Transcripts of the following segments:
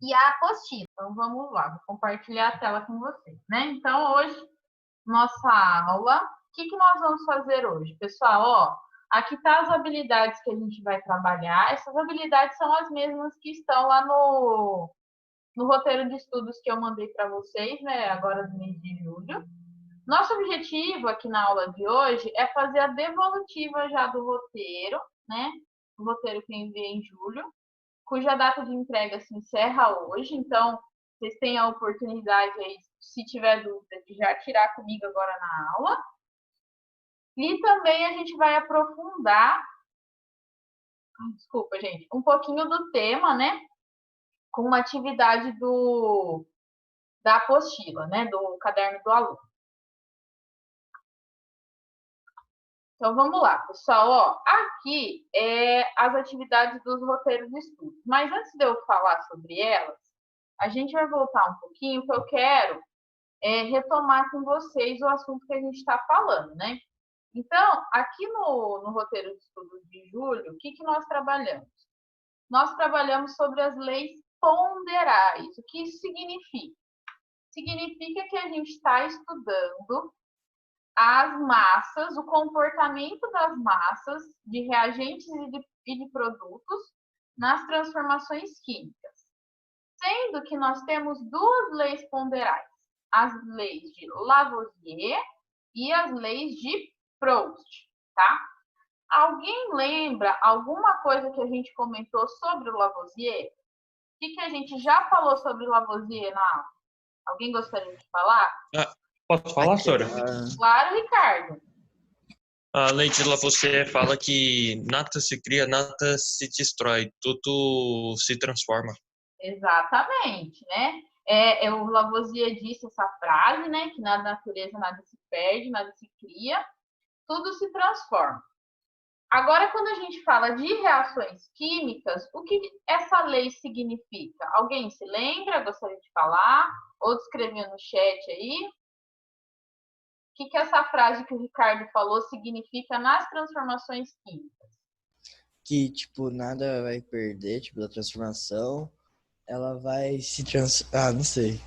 e a apostila. Então, vamos lá, vou compartilhar a tela com vocês, né? Então, hoje, nossa aula, o que nós vamos fazer hoje? Pessoal, ó, aqui tá as habilidades que a gente vai trabalhar. Essas habilidades são as mesmas que estão lá no roteiro de estudos que eu mandei para vocês, né? Agora no mês de julho. Nosso objetivo aqui na aula de hoje é fazer a devolutiva já do roteiro, né? O roteiro que eu enviei em julho, cuja data de entrega se encerra hoje. Então, vocês têm a oportunidade aí, se tiver dúvida, de já tirar comigo agora na aula. E também a gente vai aprofundar, desculpa, gente, um pouquinho do tema, né? Com uma atividade da apostila, né? Do caderno do aluno. Então, vamos lá, pessoal. Ó, aqui é as atividades dos roteiros de estudo. Mas antes de eu falar sobre elas, a gente vai voltar um pouquinho, que eu quero retomar com vocês o assunto que a gente está falando, né? Então, aqui no roteiro de estudo de julho, o que nós trabalhamos? Nós trabalhamos sobre as leis ponderais. O que isso significa? Significa que a gente está estudando as massas, o comportamento das massas de reagentes e de produtos nas transformações químicas. Sendo que nós temos duas leis ponderais, as leis de Lavoisier e as leis de Proust, tá? Alguém lembra alguma coisa que a gente comentou sobre o Lavoisier? O que a gente já falou sobre o Lavoisier na aula? Alguém gostaria de falar? Posso falar, Sora? Claro, Ricardo. A lei de Lavoisier fala que nada se cria, nada se destrói, tudo se transforma. Exatamente, né? O Lavoisier disse essa frase, né? Que na natureza nada se perde, nada se cria, tudo se transforma. Agora, quando a gente fala de reações químicas, o que essa lei significa? Alguém se lembra? Gostaria de falar? Ou escrever no chat aí? O que essa frase que o Ricardo falou significa nas transformações químicas? Que, tipo, nada vai perder, tipo, da transformação. Ela vai se transformar. Ah, não sei.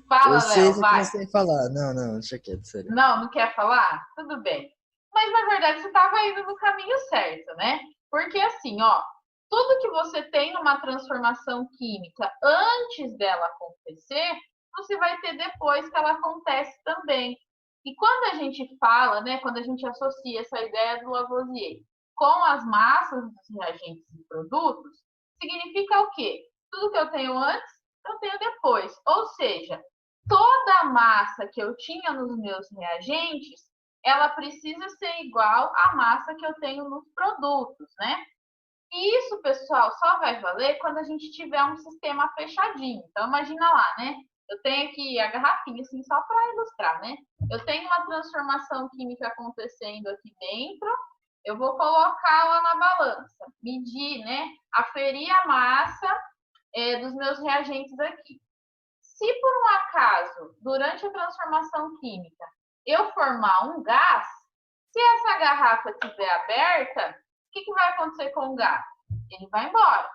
Fala, eu sei, Léo, só que vai. não sei falar. Não, deixa quieto, sério. Não quer falar? Tudo bem. Mas, na verdade, você estava indo no caminho certo, né? Porque, assim, ó, tudo que você tem numa transformação química antes dela acontecer, você vai ter depois que ela acontece também. E quando a gente fala, né, quando a gente associa essa ideia do Lavoisier com as massas dos reagentes e produtos, significa o quê? Tudo que eu tenho antes, eu tenho depois. Ou seja, toda a massa que eu tinha nos meus reagentes, ela precisa ser igual à massa que eu tenho nos produtos, né? E isso, pessoal, só vai valer quando a gente tiver um sistema fechadinho. Então, imagina lá, né? Eu tenho aqui a garrafinha, assim, só para ilustrar, né? Eu tenho uma transformação química acontecendo aqui dentro, eu vou colocar lá na balança, medir, né? Aferir a massa dos meus reagentes aqui. Se por um acaso, durante a transformação química, eu formar um gás, se essa garrafa estiver aberta, o que vai acontecer com o gás? Ele vai embora.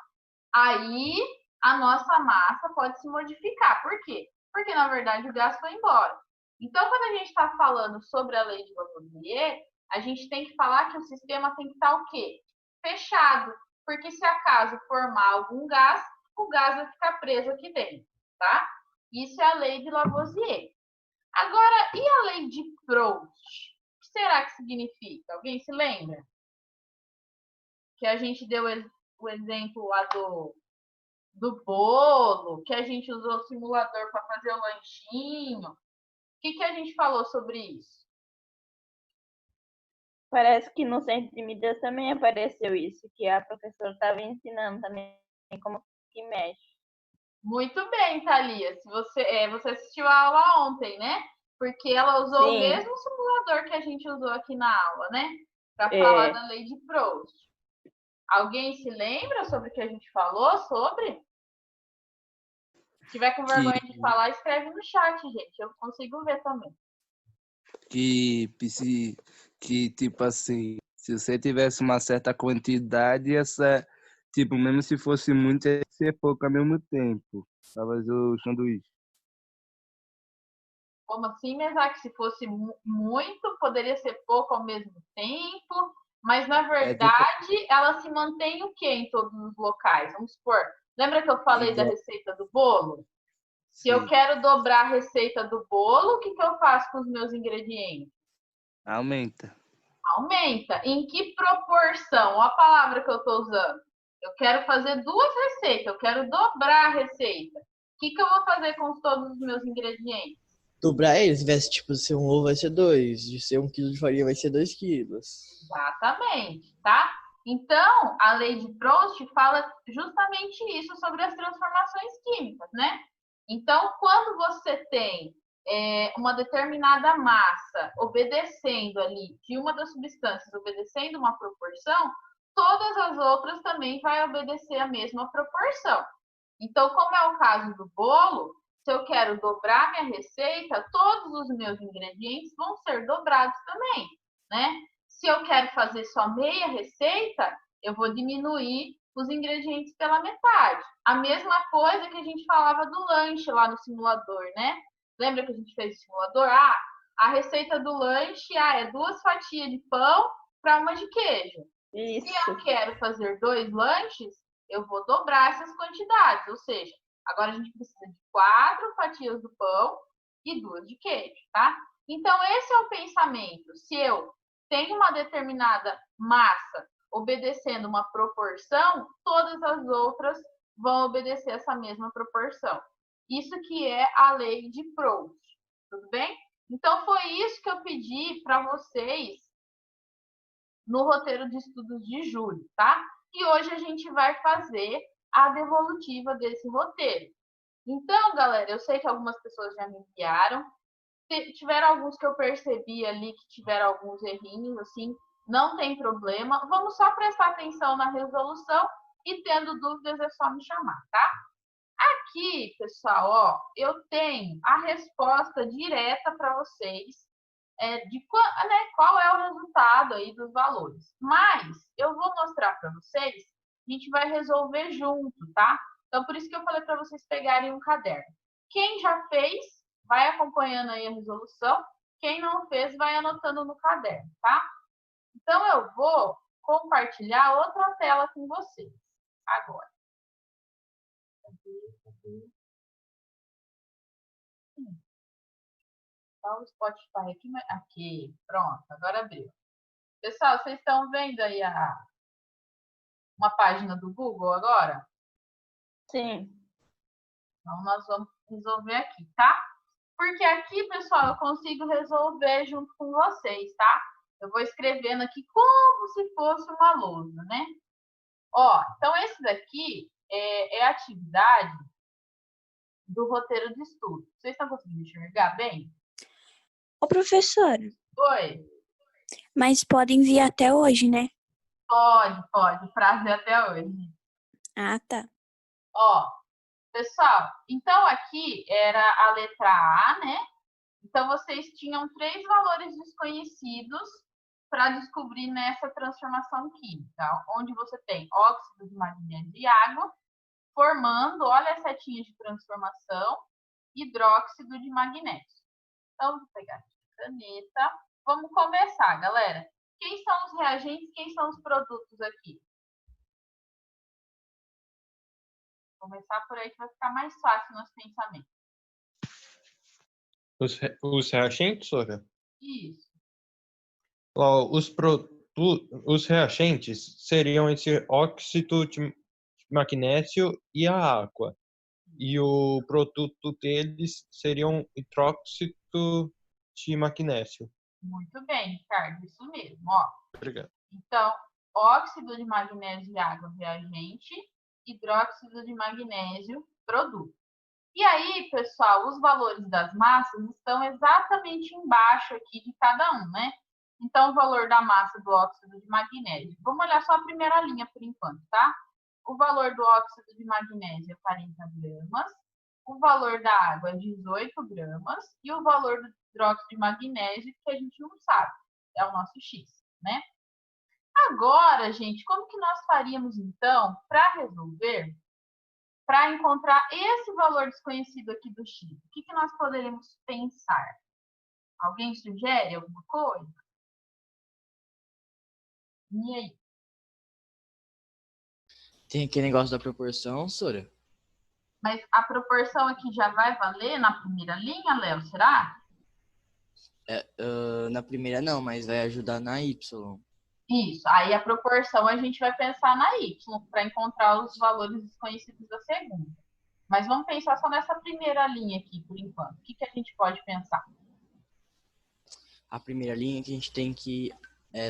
Aí a nossa massa pode se modificar. Por quê? Porque, na verdade, o gás foi embora. Então, quando a gente está falando sobre a lei de Lavoisier, a gente tem que falar que o sistema tem que estar o quê? Fechado. Porque se acaso formar algum gás, o gás vai ficar preso aqui dentro, tá? Isso é a lei de Lavoisier. Agora, e a lei de Proust? O que será que significa? Alguém se lembra? Que a gente deu o exemplo lá do bolo, que a gente usou o simulador para fazer o lanchinho. O que a gente falou sobre isso? Parece que no centro de mídias também apareceu isso, que a professora estava ensinando também como que mexe. Muito bem, Thalia. Se você assistiu a aula ontem, né? Porque ela usou o mesmo simulador que a gente usou aqui na aula, né? Para falar da lei de Proust. Alguém se lembra sobre o que a gente falou sobre? Se tiver com vergonha de falar, escreve no chat, gente. Eu consigo ver também. Que tipo assim, se você tivesse uma certa quantidade, Tipo, mesmo se fosse muito, ia ser pouco ao mesmo tempo pra fazer o sanduíche. Como assim, Mesaque? Se fosse muito, poderia ser pouco ao mesmo tempo, mas na É tipo, verdade ela se mantém o quê em todos os locais? Vamos supor, lembra que eu falei da igual, receita do bolo? Se eu sim, quero dobrar a receita do bolo, o que eu faço com os meus ingredientes? aumenta. Aumenta. Em que proporção? Olha a palavra que eu estou usando. Eu quero fazer duas receitas, eu quero dobrar a receita. O que eu vou fazer com todos os meus ingredientes? Dobrar eles, vai ser, tipo, se um ovo vai ser 2, de ser 1 quilo de farinha vai ser 2 quilos. Exatamente, tá? Então, a lei de Proust fala justamente isso sobre as transformações químicas, né? Então, quando você tem uma determinada massa obedecendo ali, de uma das substâncias obedecendo uma proporção, todas as outras também vai obedecer a mesma proporção. Então, como é o caso do bolo, se eu quero dobrar minha receita, todos os meus ingredientes vão ser dobrados também, né? Se eu quero fazer só meia receita, eu vou diminuir os ingredientes pela metade. A mesma coisa que a gente falava do lanche lá no simulador, né? Lembra que a gente fez o simulador? A receita do lanche é 2 fatias de pão para uma de queijo. Se Isso. eu quero fazer 2 lanches, eu vou dobrar essas quantidades. Ou seja, agora a gente precisa de 4 fatias do pão e 2 de queijo, tá? Então, esse é o pensamento. Se eu tenho uma determinada massa obedecendo uma proporção, todas as outras vão obedecer essa mesma proporção. Isso que é a lei de Proust, tudo bem? Então, foi isso que eu pedi para vocês no roteiro de estudos de julho, tá? E hoje a gente vai fazer a devolutiva desse roteiro. Então, galera, eu sei que algumas pessoas já me enviaram. Tiveram alguns que eu percebi ali que tiveram alguns errinhos, assim, não tem problema. Vamos só prestar atenção na resolução e tendo dúvidas é só me chamar, tá? Aqui, pessoal, ó, eu tenho a resposta direta para vocês de qual é o resultado aí dos valores. Mas eu vou mostrar para vocês, a gente vai resolver junto, tá? Então, por isso que eu falei para vocês pegarem um caderno. Quem já fez, vai acompanhando aí a resolução. Quem não fez, vai anotando no caderno, tá? Então, eu vou compartilhar outra tela com vocês agora. Tá o Spotify aqui, aqui, pronto, agora abriu. Pessoal, vocês estão vendo aí uma página do Google agora? Sim. Então, nós vamos resolver aqui, tá? Porque aqui, pessoal, eu consigo resolver junto com vocês, tá? Eu vou escrevendo aqui como se fosse uma lousa, né? Ó, então esse daqui é a atividade do roteiro de estudo. Vocês estão conseguindo enxergar bem? Ô, professora, Oi? mas pode enviar até hoje, né? Pode. O prazo é até hoje. Ah, tá. Ó, pessoal, então aqui era a letra A, né? Então vocês tinham 3 valores desconhecidos para descobrir nessa transformação química, onde você tem óxido de magnésio e água, formando, olha a setinha de transformação, hidróxido de magnésio. Então, vou pegar aqui a caneta. Vamos começar, galera. Quem são os reagentes, quem são os produtos aqui? Vou começar por aí que vai ficar mais fácil nosso pensamento. Os reagentes, Sora? Isso. Ó, os reagentes seriam esse óxido de magnésio e a água. E o produto deles seriam hidróxido de magnésio. Muito bem, Ricardo, isso mesmo. Ó. Obrigado. Então, óxido de magnésio e água, reagente, hidróxido de magnésio, produto. E aí, pessoal, os valores das massas estão exatamente embaixo aqui de cada um, né? Então, o valor da massa do óxido de magnésio. Vamos olhar só a primeira linha por enquanto, tá? O valor do óxido de magnésio é 40 gramas, o valor da água é 18 gramas e o valor do hidróxido de magnésio, que a gente não sabe, é o nosso X, né? Agora, gente, como que nós faríamos, então, para resolver, para encontrar esse valor desconhecido aqui do x? O que nós poderíamos pensar? Alguém sugere alguma coisa? E aí? Tem aquele negócio da proporção, Sora? Mas a proporção aqui já vai valer na primeira linha, Léo, será? Na primeira não, mas vai ajudar na Y. Isso. Aí a proporção a gente vai pensar na y para encontrar os valores desconhecidos da segunda. Mas vamos pensar só nessa primeira linha aqui, por enquanto. O que a gente pode pensar? A primeira linha que a gente tem que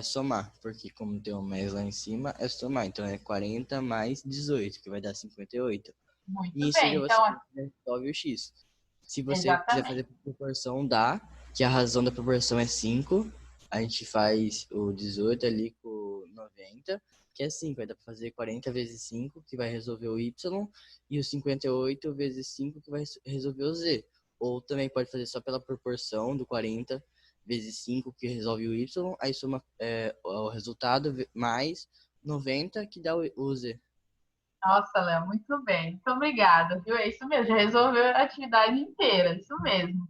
somar, porque como tem um mais lá em cima, é somar. Então é 40 mais 18, que vai dar 58. Muito E em bem. seguida Então, você resolve o x. Se você quiser exatamente. fazer a proporção, dá, que a razão da proporção é 5. A gente faz o 18 ali com o 90, que é 5. Aí dá para fazer 40 vezes 5, que vai resolver o y, e o 58 vezes 5, que vai resolver o z. Ou também pode fazer só pela proporção do 40 vezes 5, que resolve o y, aí soma o resultado mais 90, que dá o z. Nossa, Léo, muito bem. Muito obrigada, viu? É isso mesmo. Já resolveu a atividade inteira. Isso mesmo.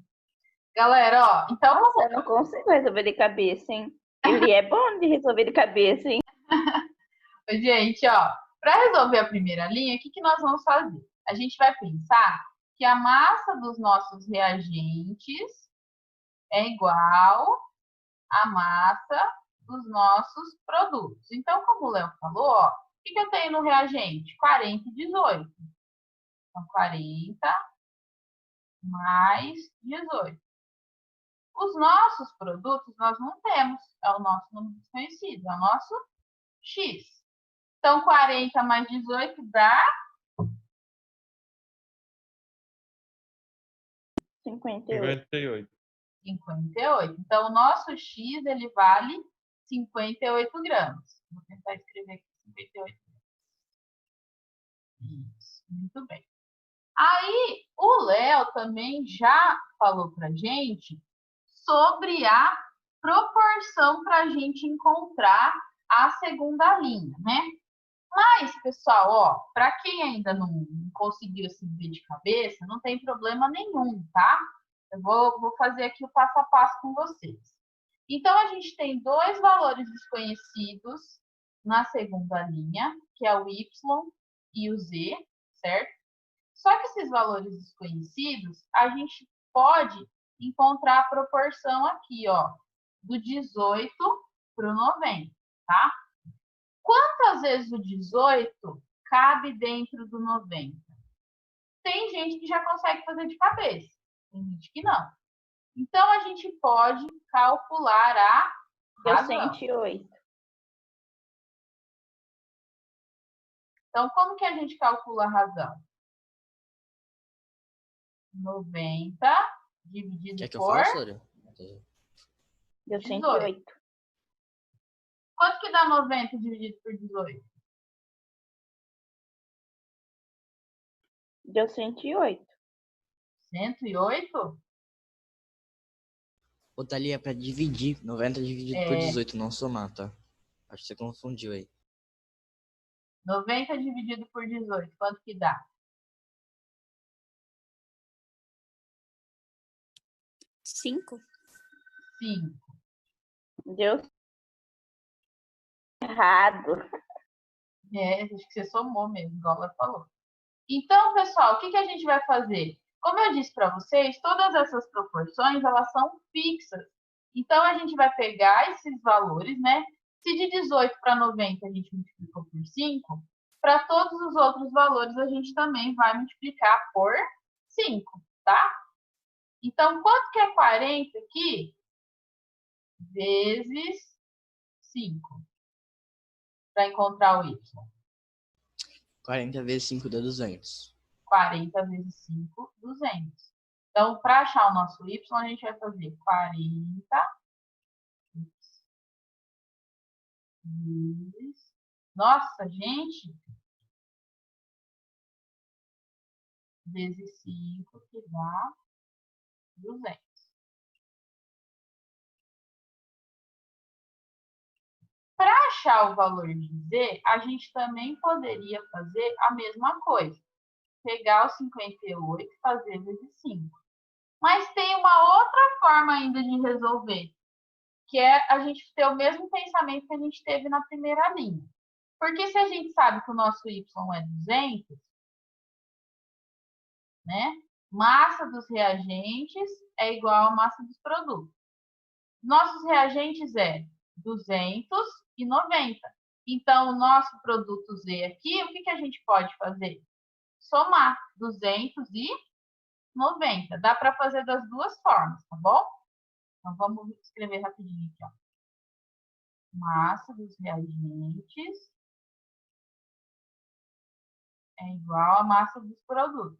Galera, ó, então Nossa, eu não consigo resolver de cabeça, hein? Ele é bom de resolver de cabeça, hein? gente, ó, para resolver a primeira linha, o que nós vamos fazer? A gente vai pensar que a massa dos nossos reagentes é igual à massa dos nossos produtos. Então, como o Léo falou, ó, o que eu tenho no reagente? 40 e 18. Então, 40 mais 18. Os nossos produtos nós não temos, é o nosso número desconhecido, é o nosso X. Então, 40 mais 18 dá 58. 58. 58. Então, o nosso X ele vale 58 gramas. Vou tentar escrever aqui 58 gramas. Isso, muito bem. Aí, o Léo também já falou para gente sobre a proporção para a gente encontrar a segunda linha, né? Mas, pessoal, ó, para quem ainda não conseguiu se ver de cabeça, não tem problema nenhum, tá? Eu vou fazer aqui o passo a passo com vocês. Então, a gente tem dois valores desconhecidos na segunda linha, que é o y e o z, certo? Só que esses valores desconhecidos, a gente pode encontrar a proporção aqui, ó, do 18 para o 90, tá? Quantas vezes o 18 cabe dentro do 90? Tem gente que já consegue fazer de cabeça, tem gente que não. Então, a gente pode calcular a Deu razão. 108. Então, como que a gente calcula a razão? 90 dividido Quer que eu por faça, Sora? Deu 18. 108. Quanto que dá 90 dividido por 18? Deu 108. 108? Ou tá ali é pra dividir. 90 dividido por 18, não somar, tá? Acho que você confundiu aí. 90 dividido por 18, quanto que dá? 5. 5. Deu errado. Acho que você somou mesmo, igual ela falou. Então, pessoal, o que a gente vai fazer? Como eu disse para vocês, todas essas proporções, elas são fixas. Então, a gente vai pegar esses valores, né? Se de 18 para 90 a gente multiplicou por 5, para todos os outros valores a gente também vai multiplicar por 5, tá? Então, quanto que é 40 aqui? Vezes 5. Para encontrar o y. 40 vezes 5 dá 200. 40 vezes 5, 200. Então, para achar o nosso y, a gente vai fazer 40 vezes... Nossa, gente! Vezes 5, que dá 200. Para achar o valor de Z, a gente também poderia fazer a mesma coisa. Pegar o 58 e fazer vezes 5. Mas tem uma outra forma ainda de resolver, que é a gente ter o mesmo pensamento que a gente teve na primeira linha. Porque se a gente sabe que o nosso Y é 200, né? Massa dos reagentes é igual a massa dos produtos. Nossos reagentes é 290. Então, o nosso produto Z aqui, o que a gente pode fazer? Somar 290. Dá para fazer das duas formas, tá bom? Então, vamos escrever rapidinho aqui, ó. Massa dos reagentes é igual a massa dos produtos.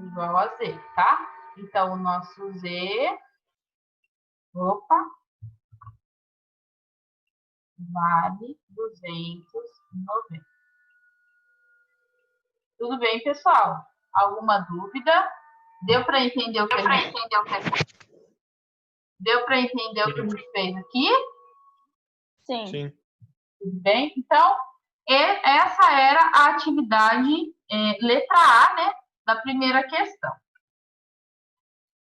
Igual a Z, tá? Então, o nosso Z, vale 290. Tudo bem, pessoal? Alguma dúvida? Deu para entender o que a gente fez aqui? Sim. Sim. Tudo bem? Então, essa era a atividade letra A, né, da primeira questão.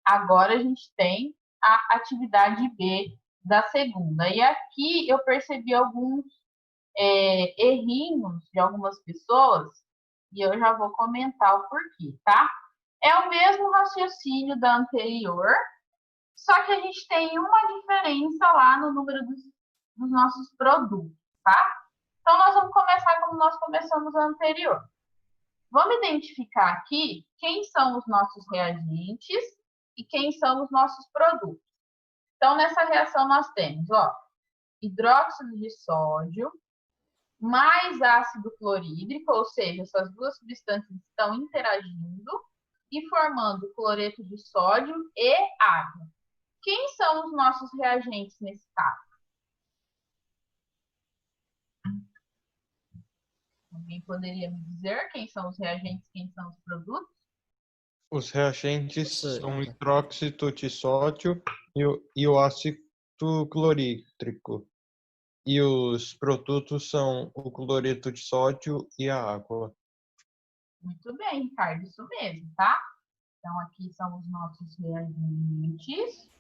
Agora a gente tem a atividade B da segunda. E aqui eu percebi alguns errinhos de algumas pessoas e eu já vou comentar o porquê, tá? É o mesmo raciocínio da anterior, só que a gente tem uma diferença lá no número dos nossos produtos, tá? Então, nós vamos começar como nós começamos a anterior. Vamos identificar aqui quem são os nossos reagentes e quem são os nossos produtos. Então, nessa reação nós temos, ó, hidróxido de sódio mais ácido clorídrico, ou seja, essas duas substâncias estão interagindo e formando cloreto de sódio e água. Quem são os nossos reagentes nesse caso? Alguém poderia me dizer quem são os reagentes, quem são os produtos? Os reagentes Nossa, são o hidróxido de sódio e o ácido clorídrico. E os produtos são o cloreto de sódio e a água. Muito bem, Ricardo, isso mesmo, tá? Então, aqui são os nossos reagentes.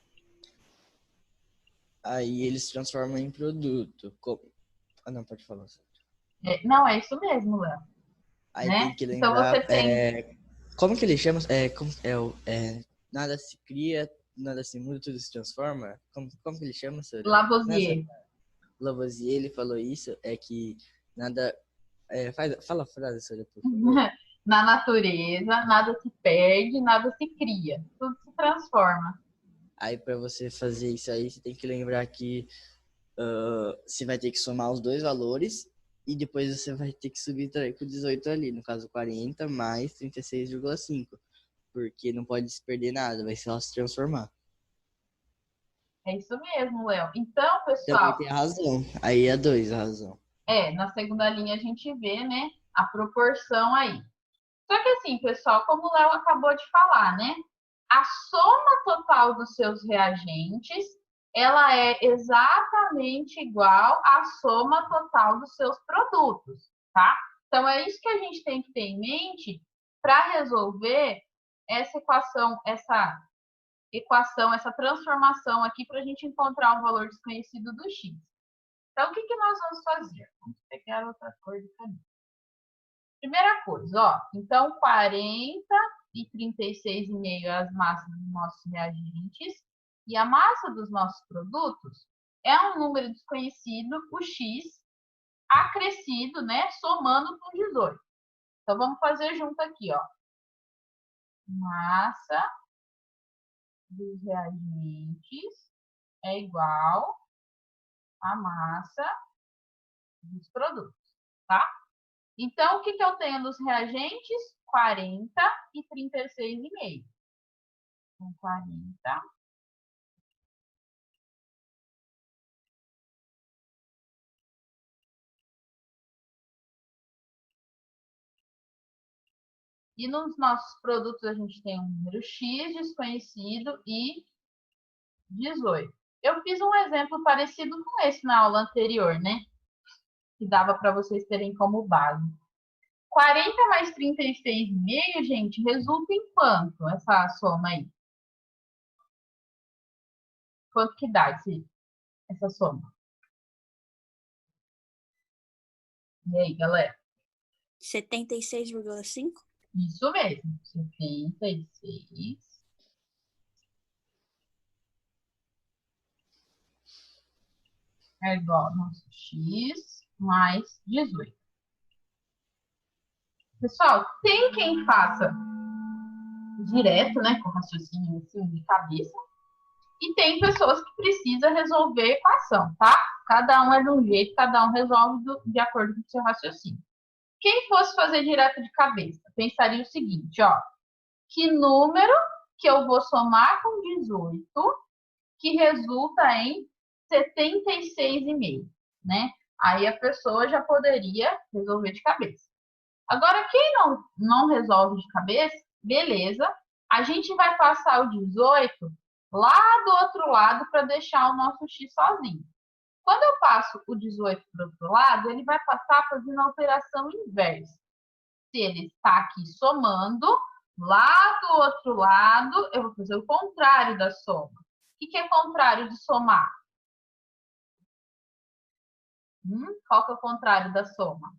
Aí eles transformam em produto. Ah, não, pode falar. Não, é isso mesmo, Léo. Aí Né? tem que Então, lembrar, você tem... como que ele chama? Nada se cria, nada se muda, tudo se transforma. Como que ele chama, senhor? Lavoisier. Lavoisier, ele falou isso, é que nada... fala a frase, senhora, por favor. Na natureza, nada se perde, nada se cria. Tudo se transforma. Aí para você fazer isso aí, você tem que lembrar que você vai ter que somar os dois valores e depois você vai ter que subir com 18 ali, no caso 40 mais 36,5, porque não pode se perder nada, vai só se transformar. É isso mesmo, Léo. Então, Também pessoal, tem a razão, aí é 2 a razão. na segunda linha a gente vê, né, a proporção aí. Só que assim, pessoal, como o Léo acabou de falar, né, a soma total dos seus reagentes, ela é exatamente igual à soma total dos seus produtos, tá? Então, é isso que a gente tem que ter em mente para resolver essa equação, essa transformação aqui para a gente encontrar um valor desconhecido do x. Então, o que nós vamos fazer? Vamos pegar outra cor de caneta. Primeira coisa, ó, então 40 e 36,5 é as massas dos nossos reagentes e a massa dos nossos produtos é um número desconhecido, o x, acrescido, né, somando com 18. Então, vamos fazer junto aqui, ó. Massa dos reagentes é igual a massa dos produtos, tá? Então, o que eu tenho nos reagentes? 40 e 36,5. Então, 40 E nos nossos produtos a gente tem um número X desconhecido e 18. Eu fiz um exemplo parecido com esse na aula anterior, né? Que dava para vocês terem como base. 40 mais 36,5, gente, resulta em quanto essa soma aí? Quanto que dá essa soma? E aí, galera? 76,5? Isso mesmo, 76 é igual ao nosso x mais 18. Pessoal, tem quem faça direto, né, com raciocínio assim, de cabeça, e tem pessoas que precisam resolver equação, tá? Cada um é de um jeito, cada um resolve de acordo com o seu raciocínio. Quem fosse fazer direto de cabeça, pensaria o seguinte, ó, que número que eu vou somar com 18 que resulta em 76,5, né? Aí a pessoa já poderia resolver de cabeça. Agora, quem não resolve de cabeça, beleza, a gente vai passar o 18 lá do outro lado para deixar o nosso x sozinho. Quando eu passo o 18 para o outro lado, ele vai passar fazendo a operação inversa. Se ele está aqui somando, lá do outro lado, eu vou fazer o contrário da soma. O que é contrário de somar? Qual que é o contrário da soma?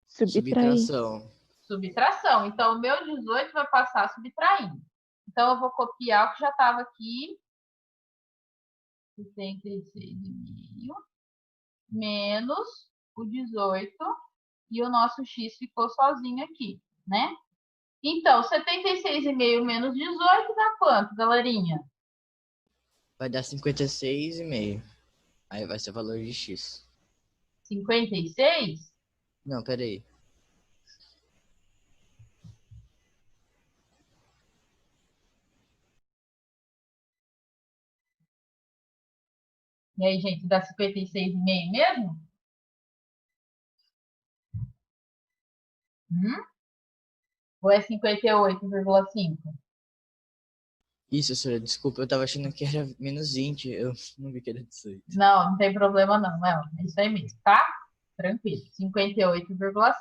Subtração. Subtração. Então, o meu 18 vai passar subtraindo. Então, eu vou copiar o que já estava aqui. 76,5 menos o 18 e o nosso x ficou sozinho aqui, né? Então, 76,5 menos 18 dá quanto, galerinha? Vai dar 56,5. Aí vai ser o valor de x. 56? Não, peraí. E aí, gente, dá 56,5 mesmo? Ou é 58,5? Isso, senhora, desculpa, eu tava achando que era menos 20. Eu não vi que era 18. Não, não tem problema não, é isso aí mesmo, tá? Tranquilo, 58,5.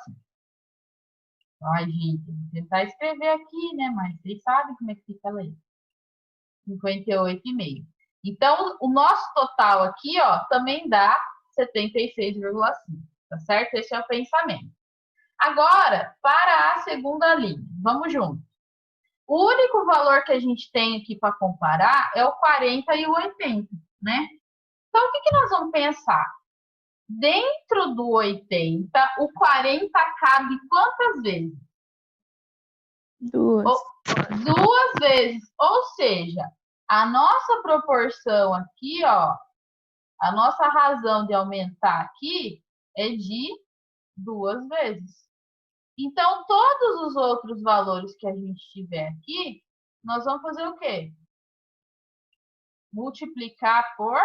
Ai, gente, vou tentar escrever aqui, né? Mas vocês sabem como é que fica a lei. 58,5. Então, o nosso total aqui, ó, também dá 76,5, tá certo? Esse é o pensamento. Agora, para a segunda linha, vamos junto. O único valor que a gente tem aqui para comparar é o 40 e o 80, né? Então, o que nós vamos pensar? Dentro do 80, o 40 cabe quantas vezes? Duas. Duas vezes. Ou seja, a nossa proporção aqui, ó, a nossa razão de aumentar aqui é de 2 vezes. Então, todos os outros valores que a gente tiver aqui, nós vamos fazer o quê? Multiplicar por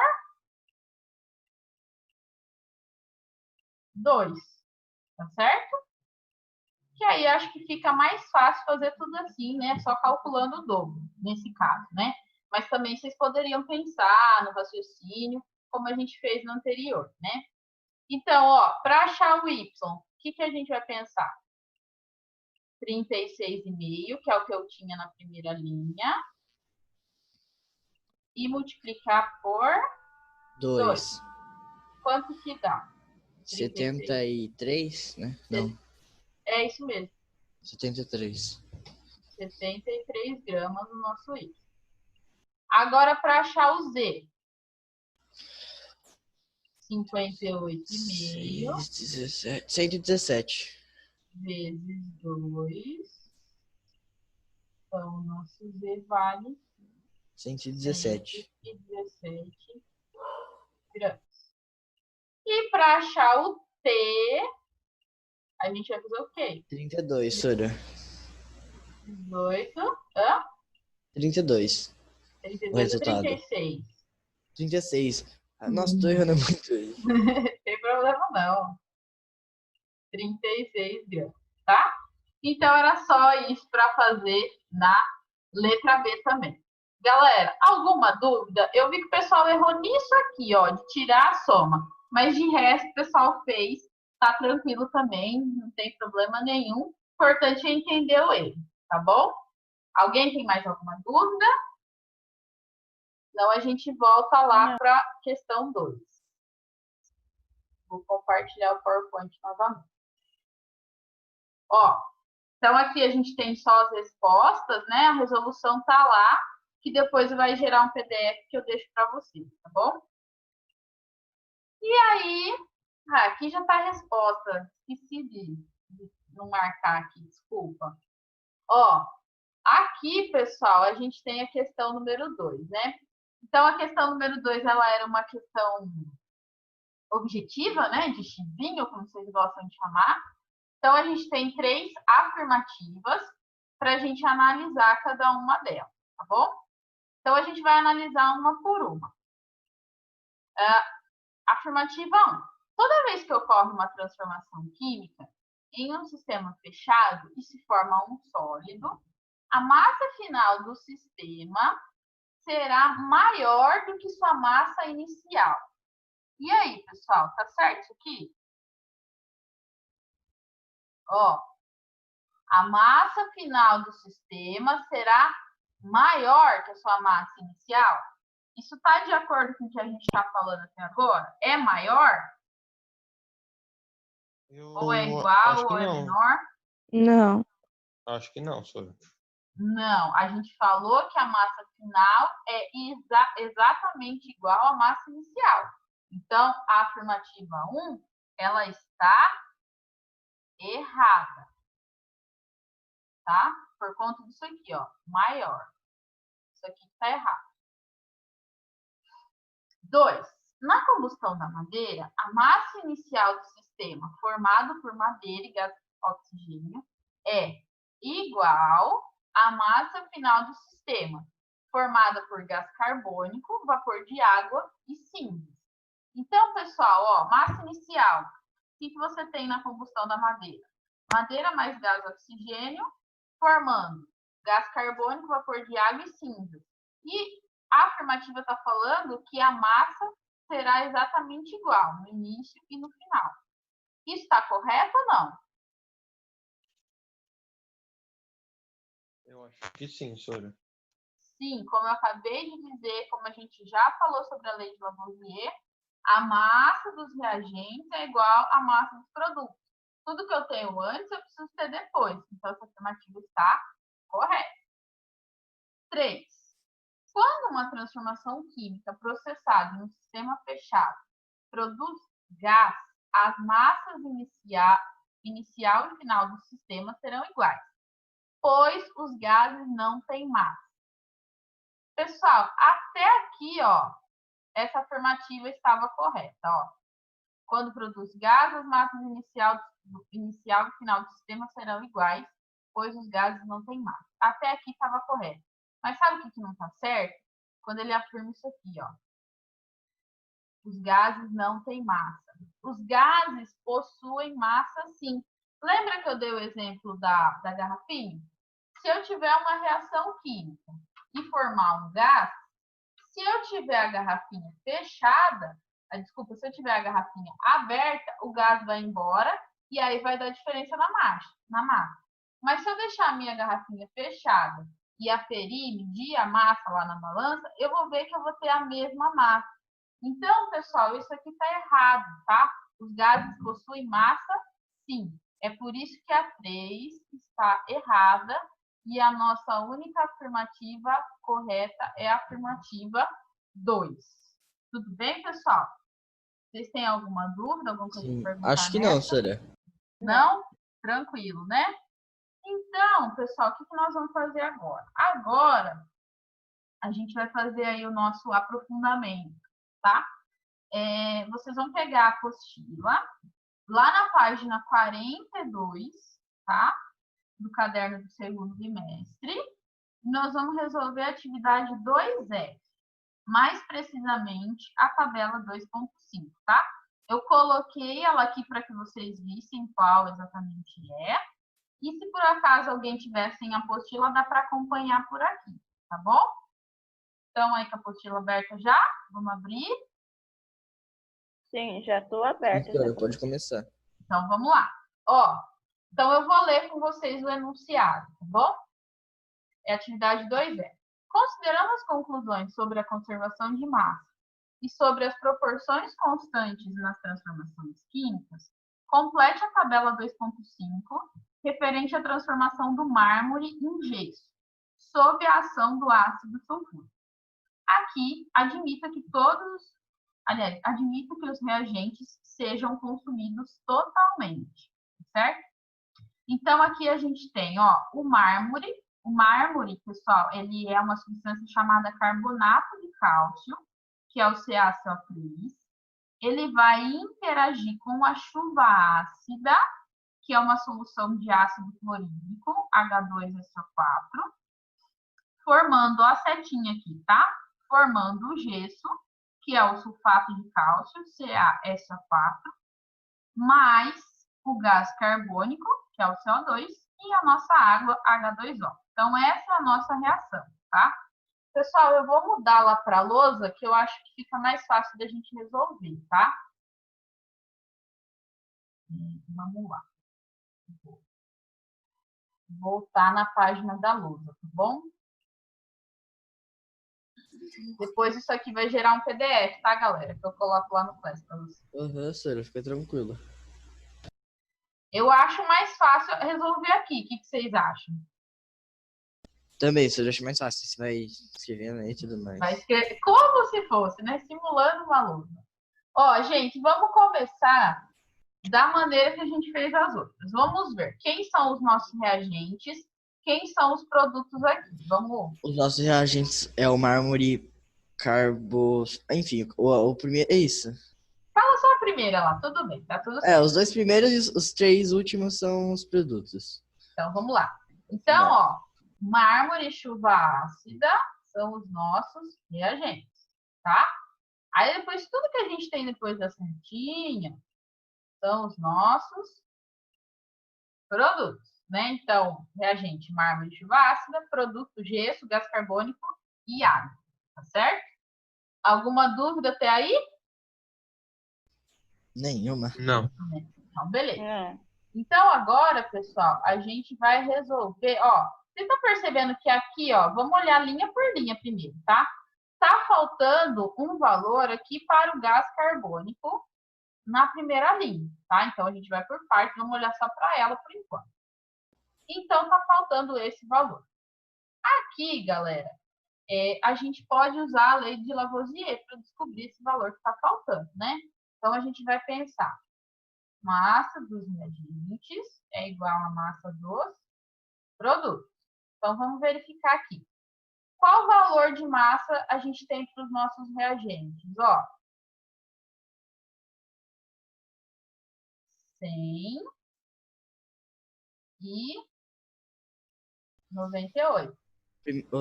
2, tá certo? Que aí acho que fica mais fácil fazer tudo assim, né? Só calculando o dobro, nesse caso, né? Mas também vocês poderiam pensar no raciocínio, como a gente fez no anterior, né? Então, ó, para achar o y, o que a gente vai pensar? 36,5, que é o que eu tinha na primeira linha, e multiplicar por 2. Quanto que dá? 73, né? Não, É isso mesmo, 73. 73 gramas no nosso y. Agora, para achar o z, 58,5 117. vezes 2. Então, o nosso z vale 117. 117 gramas. E para achar o t, a gente vai fazer o quê? 32, Sora. 18, 32. O 32 ou resultado. 36? 36. Nossa, tô errando muito aí. Não tem problema não. 36 gramas, tá? Então, era só isso para fazer na letra B também. Galera, alguma dúvida? Eu vi que o pessoal errou nisso aqui, ó, de tirar a soma. Mas de resto, o pessoal fez, tá tranquilo também, não tem problema nenhum. O importante é entender o erro, tá bom? Alguém tem mais alguma dúvida? Não, a gente volta lá para a questão 2. Vou compartilhar o PowerPoint novamente. Ó, então aqui a gente tem só as respostas, né? A resolução tá lá, que depois vai gerar um PDF que eu deixo para vocês, tá bom? E aí, aqui já tá a resposta. Esqueci de não marcar aqui, desculpa. Ó, aqui, pessoal, a gente tem a questão número 2, né? Então, a questão número 2, ela era uma questão objetiva, né? De xizinho, como vocês gostam de chamar. Então, a gente tem 3 afirmativas para a gente analisar cada uma delas, tá bom? Então, a gente vai analisar uma por uma. Afirmativa 1. Toda vez que ocorre uma transformação química em um sistema fechado e se forma um sólido, a massa final do sistema será maior do que sua massa inicial. E aí, pessoal, tá certo isso aqui? Ó, a massa final do sistema será maior que a sua massa inicial? Isso está de acordo com o que a gente está falando até agora? É maior? Ou é igual, ou é menor? Não. Acho que não, Sora. Não, a gente falou que a massa final é exatamente igual à massa inicial. Então, a afirmativa 1, ela está errada. Tá? Por conta disso aqui, ó, maior. Isso aqui está errado. 2. Na combustão da madeira, a massa inicial do sistema formado por madeira e gás oxigênio é igual à massa final do sistema, formada por gás carbônico, vapor de água e cinzas. Então, pessoal, ó, massa inicial. O que você tem na combustão da madeira? Madeira mais gás oxigênio, formando gás carbônico, vapor de água e cinzas. E a afirmativa está falando que a massa será exatamente igual no início e no final. Isso está correto ou não? Eu acho que sim, Sora. Sim, como eu acabei de dizer, como a gente já falou sobre a lei de Lavoisier, a massa dos reagentes é igual à massa dos produtos. Tudo que eu tenho antes, eu preciso ter depois. Então, essa afirmativa está correta. 3. Quando uma transformação química processada em um sistema fechado produz gás, as massas inicial e final do sistema serão iguais, pois os gases não têm massa. Pessoal, até aqui, ó, essa afirmativa estava correta, ó. Quando produz gás, as massas inicial e final do sistema serão iguais, pois os gases não têm massa. Até aqui estava correto. Mas sabe o que não está certo? Quando ele afirma isso aqui, ó. Os gases não têm massa. Os gases possuem massa, sim. Lembra que eu dei o exemplo da garrafinha? Se eu tiver uma reação química e formar um gás, se eu tiver a garrafinha fechada, se eu tiver a garrafinha aberta, o gás vai embora e aí vai dar diferença na massa. Mas se eu deixar a minha garrafinha fechada e aferir, medir a massa lá na balança, eu vou ver que eu vou ter a mesma massa. Então, pessoal, isso aqui está errado, tá? Os gases possuem massa, sim. É por isso que a 3 está errada e a nossa única afirmativa correta é a afirmativa 2. Tudo bem, pessoal? Vocês têm alguma dúvida, alguma coisa para perguntar? Acho que não, Sora. Não? Tranquilo, né? Então, pessoal, o que nós vamos fazer agora? Agora, a gente vai fazer aí o nosso aprofundamento, tá? Vocês vão pegar a apostila, lá na página 42, tá? Do caderno do segundo bimestre. Nós vamos resolver a atividade 2F, mais precisamente a tabela 2.5, tá? Eu coloquei ela aqui para que vocês vissem qual exatamente é. E se por acaso alguém tiver sem apostila, dá para acompanhar por aqui, tá bom? Então, aí com a apostila aberta já, vamos abrir. Sim, já estou aberta. Senhora, pode começar. Então, vamos lá. Ó, então, eu vou ler com vocês o enunciado, tá bom? É a atividade 2E. Considerando as conclusões sobre a conservação de massa e sobre as proporções constantes nas transformações químicas, complete a tabela 2.5, referente à transformação do mármore em gesso, sob a ação do ácido sulfúrico. Aqui, admita que os reagentes sejam consumidos totalmente, certo? Então, aqui a gente tem, ó, o mármore. O mármore, pessoal, ele é uma substância chamada carbonato de cálcio, que é o CaCO3. Ele vai interagir com a chuva ácida, que é uma solução de ácido clorídrico, H2SO4, formando a setinha aqui, tá? Formando o gesso, que é o sulfato de cálcio, CaSO4, mais o gás carbônico, que é o CO2, e a nossa água, H2O. Então, essa é a nossa reação, tá? Pessoal, eu vou mudar lá para a lousa, que eu acho que fica mais fácil da gente resolver, tá? Vamos lá. Vou voltar na página da lousa, tá bom? Depois isso aqui vai gerar um PDF, tá, galera? Que eu coloco lá no Class para vocês. Senhora, fica tranquila. Eu acho mais fácil resolver aqui. O que vocês acham? Também, senhora, acho mais fácil. Você vai escrevendo aí e tudo mais. Vai escrever como se fosse, né? Simulando uma lousa. Ó, gente, vamos começar da maneira que a gente fez as outras. Vamos ver quem são os nossos reagentes, quem são os produtos aqui. Vamos. Os nossos reagentes é o mármore, enfim, o primeiro é isso. Fala só a primeira lá, tudo bem, tá tudo certo. Os dois primeiros e os 3 últimos são os produtos. Então, vamos lá. Então, ó, mármore e chuva ácida são os nossos reagentes, tá? Aí, depois, tudo que a gente tem depois da setinha são os nossos produtos, né? Então, reagente mármore e chuva ácida, produto gesso, gás carbônico e água, tá certo? Alguma dúvida até aí? Nenhuma. Não. Então, beleza. É. Então, agora, pessoal, a gente vai resolver, ó, você está percebendo que aqui, ó, vamos olhar linha por linha primeiro, tá? Tá faltando um valor aqui para o gás carbônico na primeira linha, tá? Então, a gente vai por parte, vamos olhar só para ela por enquanto. Então, tá faltando esse valor. Aqui, galera, a gente pode usar a lei de Lavoisier para descobrir esse valor que está faltando, né? Então, a gente vai pensar, massa dos reagentes é igual à massa dos produtos. Então, vamos verificar aqui. Qual valor de massa a gente tem para os nossos reagentes? Ó, 100 e 98.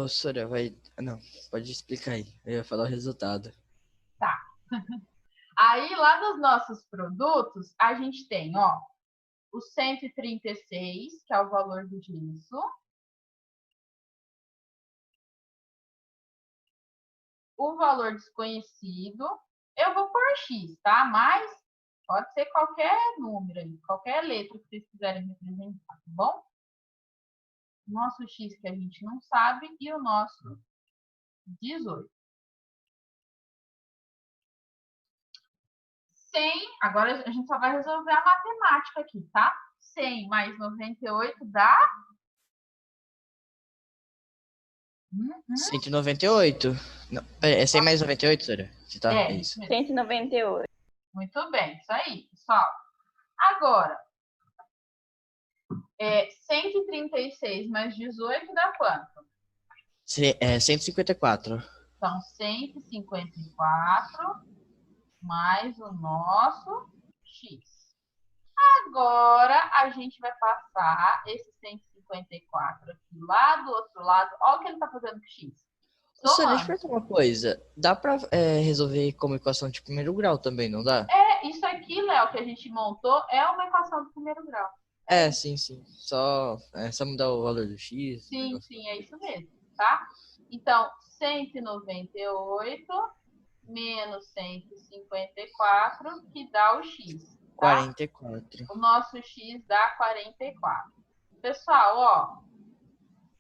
Senhora, vai... Não, pode explicar aí. Eu ia falar o resultado. Tá. Aí, lá nos nossos produtos, a gente tem, ó, o 136, que é o valor do gesso. O valor desconhecido, eu vou por X, tá? Mas pode ser qualquer número aí, qualquer letra que vocês quiserem representar, tá bom? O nosso X que a gente não sabe e o nosso 18. 100, agora a gente só vai resolver a matemática aqui, tá? 100 mais 98 dá... 198. Não, é 100 mais 98, senhora? Você tá? É, Isso. 198. Muito bem, isso aí, pessoal. Agora, 136 mais 18 dá quanto? 154. Então, 154 mais o nosso X. Agora, a gente vai passar esse 154 aqui lá do outro lado. Olha o que ele está fazendo com o X. Senhora, deixa eu Somando. perguntar uma coisa. Dá pra resolver como equação de primeiro grau também, não dá? Isso aqui, Léo, que a gente montou, é uma equação do primeiro grau. Sim, sim. Só mudar o valor do X. Sim, sim, é isso mesmo, tá? Então, 198 menos 154, que dá o X, tá? 44. O nosso X dá 44. Pessoal, ó,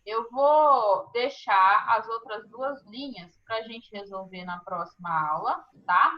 eu vou deixar as outras duas linhas para a gente resolver na próxima aula, tá?